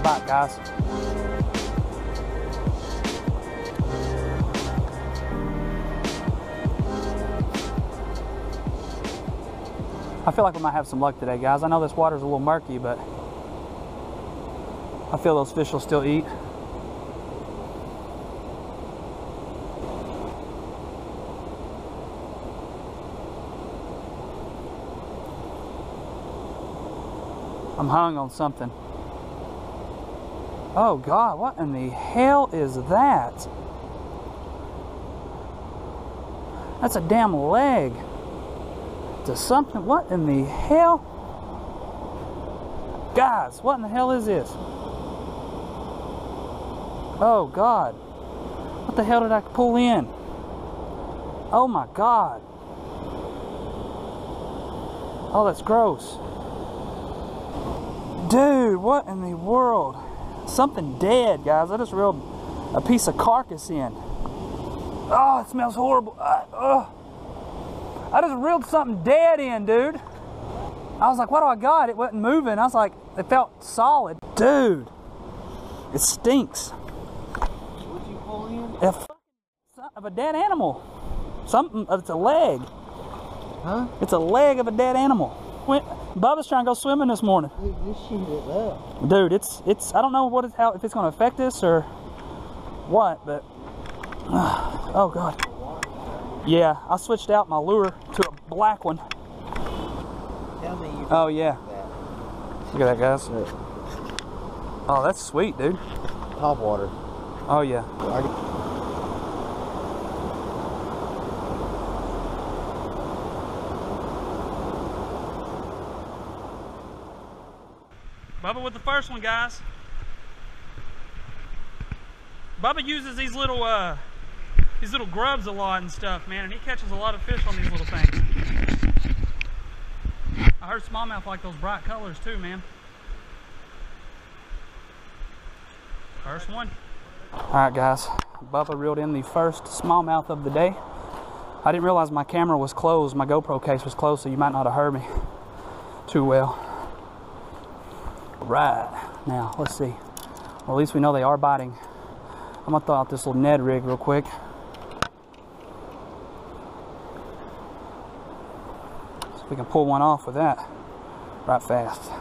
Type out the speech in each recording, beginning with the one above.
spot, guys. I feel like we might have some luck today, guys. I know this water's a little murky, but I feel those fish will still eat. I'm hung on something. Oh God, what in the hell is that? That's a damn leg. To something. What in the hell? Guys, what in the hell is this? Oh God. What the hell did I pull in? Oh my God. Oh, that's gross. Dude, what in the world? Something dead, guys. I just reeled a piece of carcass in. Oh, it smells horrible. I just reeled something dead in, dude. I was like, what do I got? It wasn't moving. I was like, it felt solid. Dude, it stinks. What'd you pull in? A something of a dead animal. Something, it's a leg. Huh? It's a leg of a dead animal. Bubba's trying to go swimming this morning. Dude, this shit is up. Dude, it's I don't know what if it's going to affect us or what, but oh God. Yeah, I switched out my lure to a black one. Tell me you. Oh yeah. Look at that, guys. Oh, that's sweet, dude. Top water. Oh yeah. Bubba with the first one, guys. Bubba uses these little grubs a lot and stuff, man, and he catches a lot of fish on these little things. I heard smallmouth like those bright colors too, man. First one. Alright guys, Bubba reeled in the first smallmouth of the day. I didn't realize my camera was closed, my GoPro case was closed, so you might not have heard me too well. Right, now let's see. Well, at least we know they are biting. I'm gonna throw out this little Ned rig real quick. See if we can pull one off with that right fast.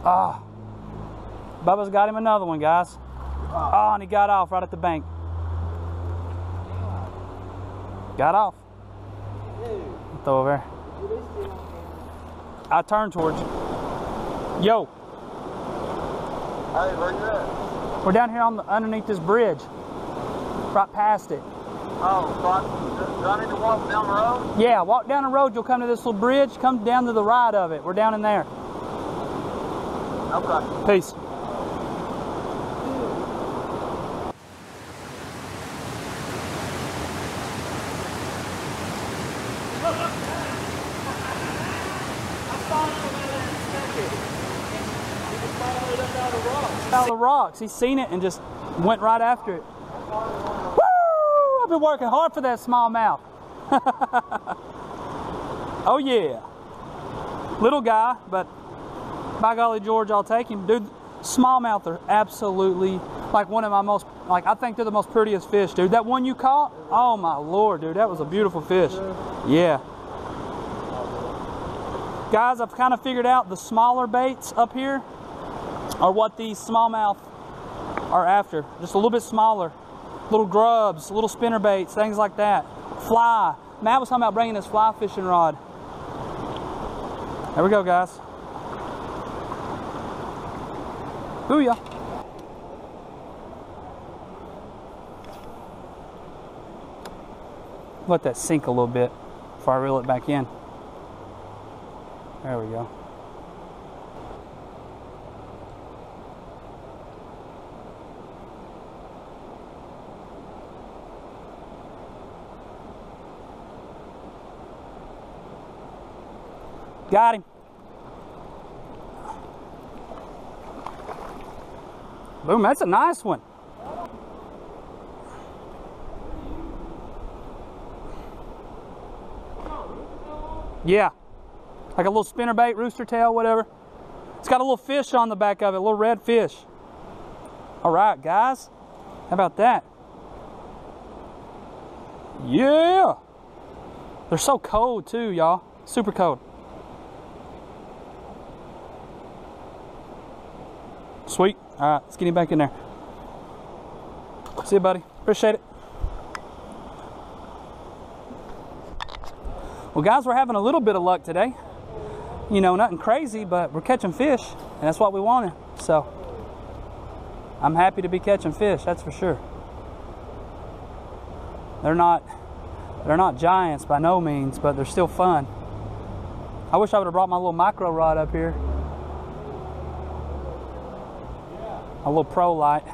Ah, Bubba's got him another one, guys. Oh, and he got off right at the bank. Got off. Throw over there. I turned towards you. Yo. Hey, where you at? We're down here on underneath this bridge. Right past it. Oh, so do I need to walk down the road? Yeah, walk down the road. You'll come to this little bridge. Come down to the right of it. We're down in there. Okay. Peace. Out of the rocks. He's seen it and just went right after it. Woo! I've been working hard for that smallmouth. Oh yeah. Little guy, but by golly George, I'll take him. Dude, smallmouth are absolutely like one of my most, like I think they're the most prettiest fish, dude. That one you caught, oh my Lord, dude, that was a beautiful fish. Yeah. Guys, I've kind of figured out the smaller baits up here are what these smallmouth are after. Just a little bit smaller. Little grubs, little spinner baits, things like that. Fly. Matt was talking about bringing his fly fishing rod. There we go, guys. Booyah. Let that sink a little bit before I reel it back in. There we go. Got him. Boom, that's a nice one. Yeah. Like a little spinnerbait, rooster tail, whatever. It's got a little fish on the back of it, a little red fish. All right, guys. How about that? Yeah. They're so cold too, y'all. Super cold. Sweet. All right, let's get him back in there. See you, buddy. Appreciate it. Well, guys, we're having a little bit of luck today. You know, nothing crazy, but we're catching fish, and that's what we wanted. So, I'm happy to be catching fish, that's for sure. They're not giants by no means, but they're still fun. I wish I would have brought my little micro rod up here. A little pro light.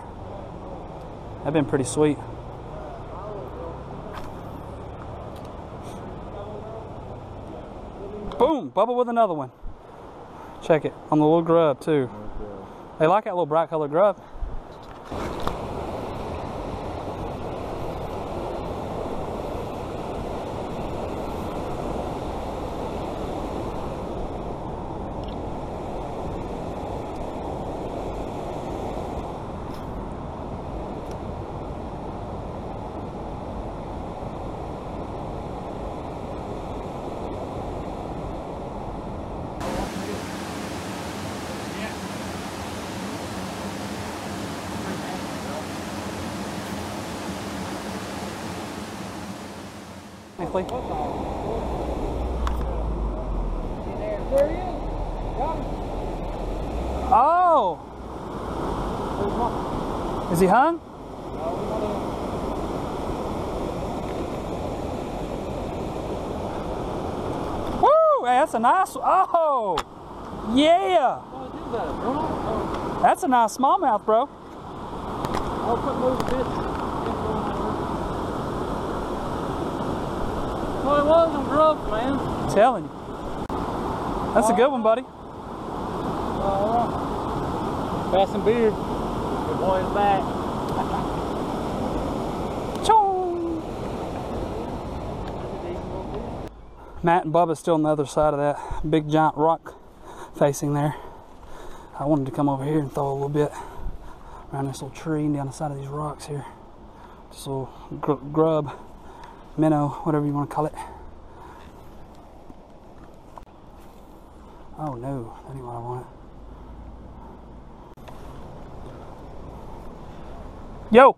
That'd been pretty sweet. Boom! Bubba with another one. Check it on the little grub too. They like that little bright colored grub. There he is. Got him. Oh! Is he hung? Woo! Hey, that's a nice one. Oh! Yeah! That's a nice smallmouth, bro. I'll put those bits. Well, it wasn't grubs, man. I'm telling you. That's a good one, buddy. Pass some beer. Your boy's back. Chong! Matt and Bubba's still on the other side of that big giant rock facing there. I wanted to come over here and throw a little bit around this little tree and down the side of these rocks here. Just a little grub, minnow, whatever you want to call it. Oh no, that ain't what I wanted. Yo!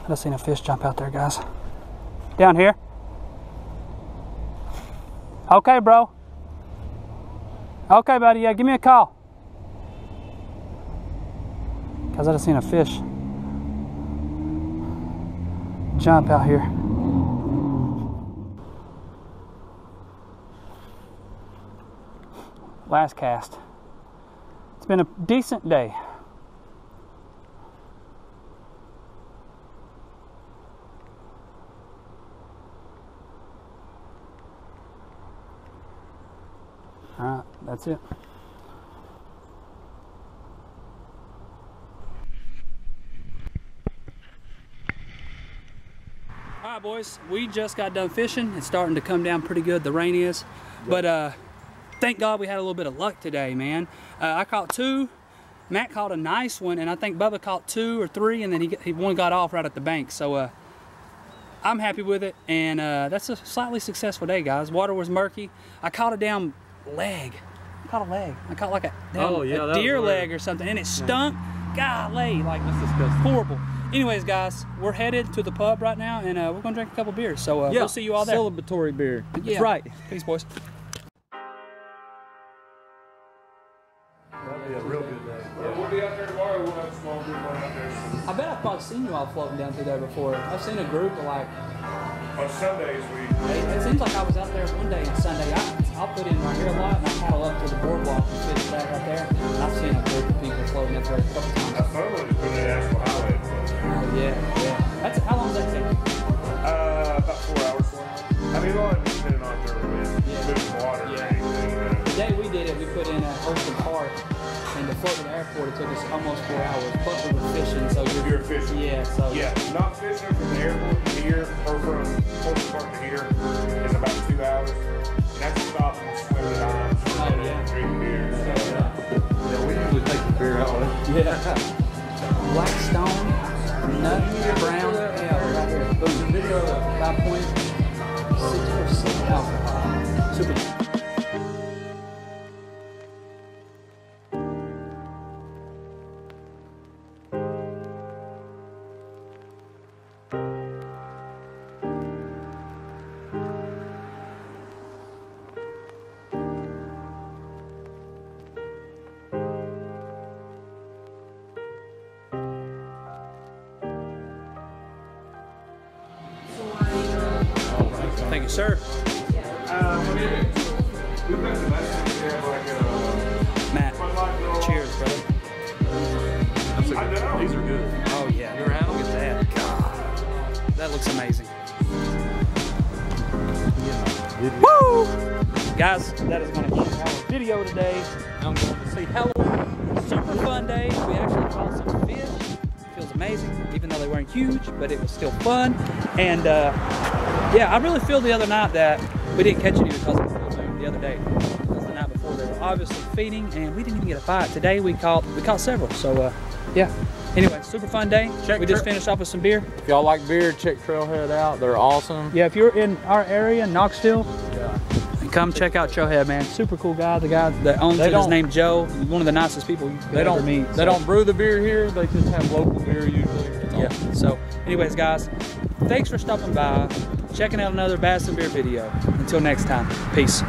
I just seen a fish jump out there, guys. Down here. Okay, bro. Okay, buddy, yeah, give me a call. Guys, I just seen a fish jump out here. Last cast. It's been a decent day. All right, that's it. All right, boys, we just got done fishing. It's starting to come down pretty good, the rain is. But thank God we had a little bit of luck today, man. I caught 2, Matt caught a nice one, and I think Bubba caught 2 or 3, and then he one got off right at the bank. So I'm happy with it, and that's a slightly successful day, guys. Water was murky. I caught a damn leg. I caught a leg. I caught like a deer leg or something, and it stunk. Golly, like that's disgusting. Horrible. Anyways, guys, we're headed to the pub right now, and we're gonna drink a couple beers. So we'll see you all there. Celebratory beer. Yeah. That's right. Peace, boys. That'd be a real good day. Yeah. We'll be out there tomorrow. We'll have a small group out there. I bet I've probably seen you all floating down through there before. I've seen a group of like. On Sundays, It seems like I was out there one day on Sunday. I'll put in right here a lot, and I paddle up to the boardwalk and fish back right there. I've seen a group of people floating up there a couple times. That's fun when you put it in Asheville Highway. Oh yeah. That's how long does that take? About 4 hours. I mean, well, depending on where we moving water or anything. The day we did it, we put in Ocean Park, and the float to the airport, it took us almost 4 hours. Plus we were fishing, so You're fishing. yeah. So Yeah, not fishing from the airport to here, or from Portland Park to here, is about 2 hours. And that's stopping and swimming at times. Oh, yeah. Drinking beer. So, Yeah, we usually take the beer out of it. yeah. Blackstone nut brown ale right here. There's a video of 5.6% alcohol. Super. Thank you, sir. we've got the best thing to have like Matt, cheers, brother. These are good. Oh yeah, You ever had them? look at that. God, that looks amazing. Woo! Guys, that is going to end our video today. I'm going to see Halloween. Super fun day. We actually caught some fish. Feels amazing, even though they weren't huge, but it was still fun. And yeah, I really feel the other night that we didn't catch any because of the full moon the other day. Because the night before they were obviously feeding, and we didn't even get a bite. Today we caught several. So yeah. Anyway, super fun day. We just finished off with some beer. If y'all like beer, check Trailhead out. They're awesome. Yeah, if you're in our area, Knoxville, come check out Trailhead, man. Super cool guy. The guy that owns it is named Joe. One of the nicest people you could ever meet. They don't brew the beer here. They just have local beer usually. Yeah. So, anyways, guys, thanks for stopping by, checking out another Bass and Beer video. Until next time, peace.